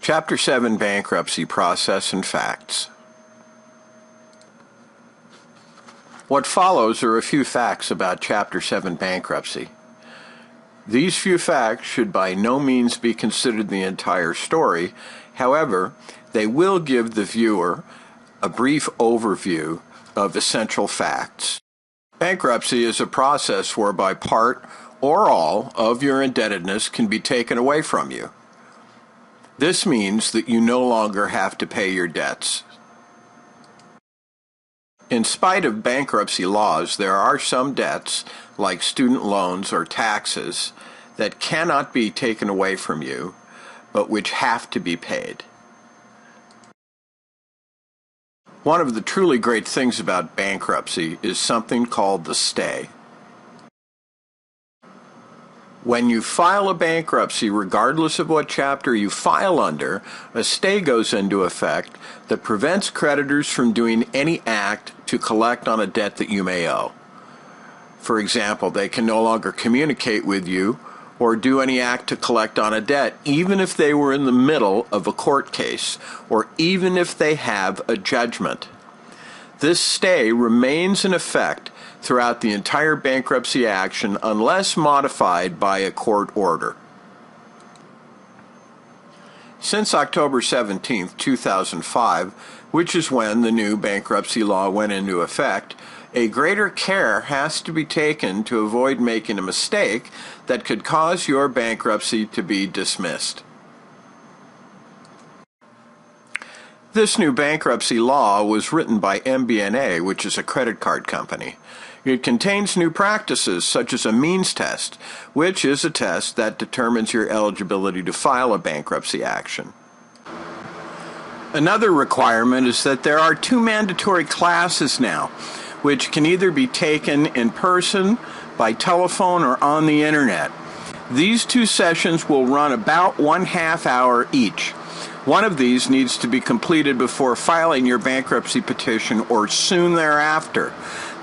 Chapter 7 Bankruptcy Process and Facts. What follows are a few facts about Chapter 7 bankruptcy. These few facts should by no means be considered the entire story. However, they will give the viewer a brief overview of essential facts. Bankruptcy is a process whereby part or all of your indebtedness can be taken away from you. This means that you no longer have to pay your debts. In spite of bankruptcy laws, there are some debts, like student loans or taxes, that cannot be taken away from you, but which have to be paid. One of the truly great things about bankruptcy is something called the stay. When you file a bankruptcy, regardless of what chapter you file under, a stay goes into effect that prevents creditors from doing any act to collect on a debt that you may owe. For example, they can no longer communicate with you or do any act to collect on a debt, even if they were in the middle of a court case, or even if they have a judgment. This stay remains in effect throughout the entire bankruptcy action unless modified by a court order. Since October 17, 2005, which is when the new bankruptcy law went into effect, a greater care has to be taken to avoid making a mistake that could cause your bankruptcy to be dismissed. This new bankruptcy law was written by MBNA, which is a credit card company. It contains new practices such as a means test, which is a test that determines your eligibility to file a bankruptcy action. Another requirement is that there are 2 mandatory classes now, which can either be taken in person, by telephone, or on the internet. These 2 sessions will run about 1/2 hour each. One of these needs to be completed before filing your bankruptcy petition or soon thereafter.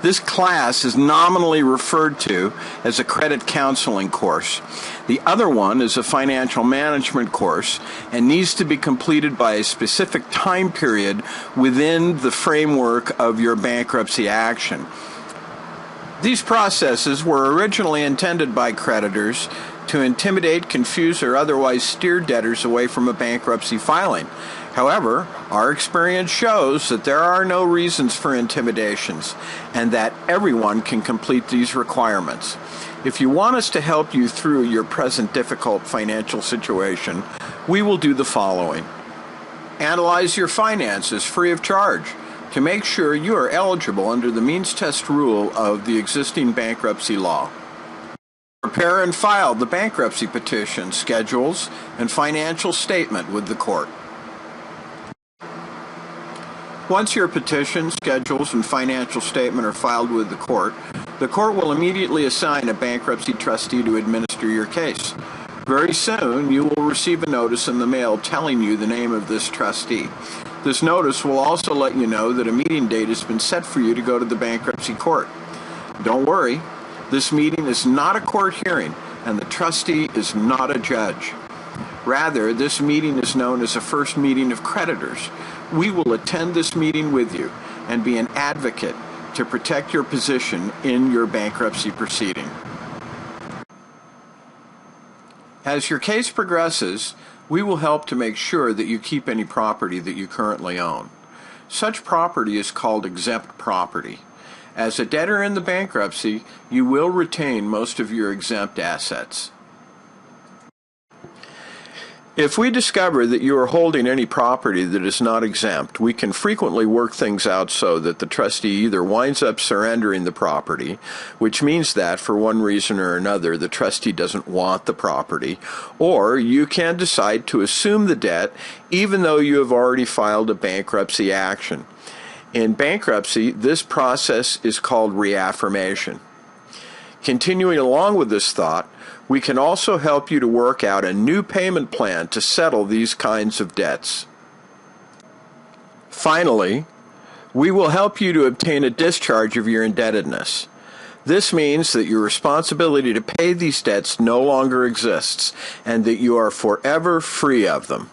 This class is nominally referred to as a credit counseling course. The other one is a financial management course and needs to be completed by a specific time period within the framework of your bankruptcy action. These processes were originally intended by creditors to intimidate, confuse, or otherwise steer debtors away from a bankruptcy filing. However, our experience shows that there are no reasons for intimidations and that everyone can complete these requirements. If you want us to help you through your present difficult financial situation, we will do the following. Analyze your finances free of charge to make sure you are eligible under the means test rule of the existing bankruptcy law. Prepare and file the bankruptcy petition, schedules, and financial statement with the court. Once your petition, schedules, and financial statement are filed with the court will immediately assign a bankruptcy trustee to administer your case. Very soon, you will receive a notice in the mail telling you the name of this trustee. This notice will also let you know that a meeting date has been set for you to go to the bankruptcy court. Don't worry, this meeting is not a court hearing, and the trustee is not a judge. Rather, this meeting is known as a first meeting of creditors. We will attend this meeting with you and be an advocate to protect your position in your bankruptcy proceeding. As your case progresses, we will help to make sure that you keep any property that you currently own. Such property is called exempt property. As a debtor in the bankruptcy, you will retain most of your exempt assets. If we discover that you are holding any property that is not exempt, we can frequently work things out so that the trustee either winds up surrendering the property, which means that, for one reason or another, the trustee doesn't want the property, or you can decide to assume the debt even though you have already filed a bankruptcy action. In bankruptcy, this process is called reaffirmation. Continuing along with this thought, we can also help you to work out a new payment plan to settle these kinds of debts. Finally, we will help you to obtain a discharge of your indebtedness. This means that your responsibility to pay these debts no longer exists and that you are forever free of them.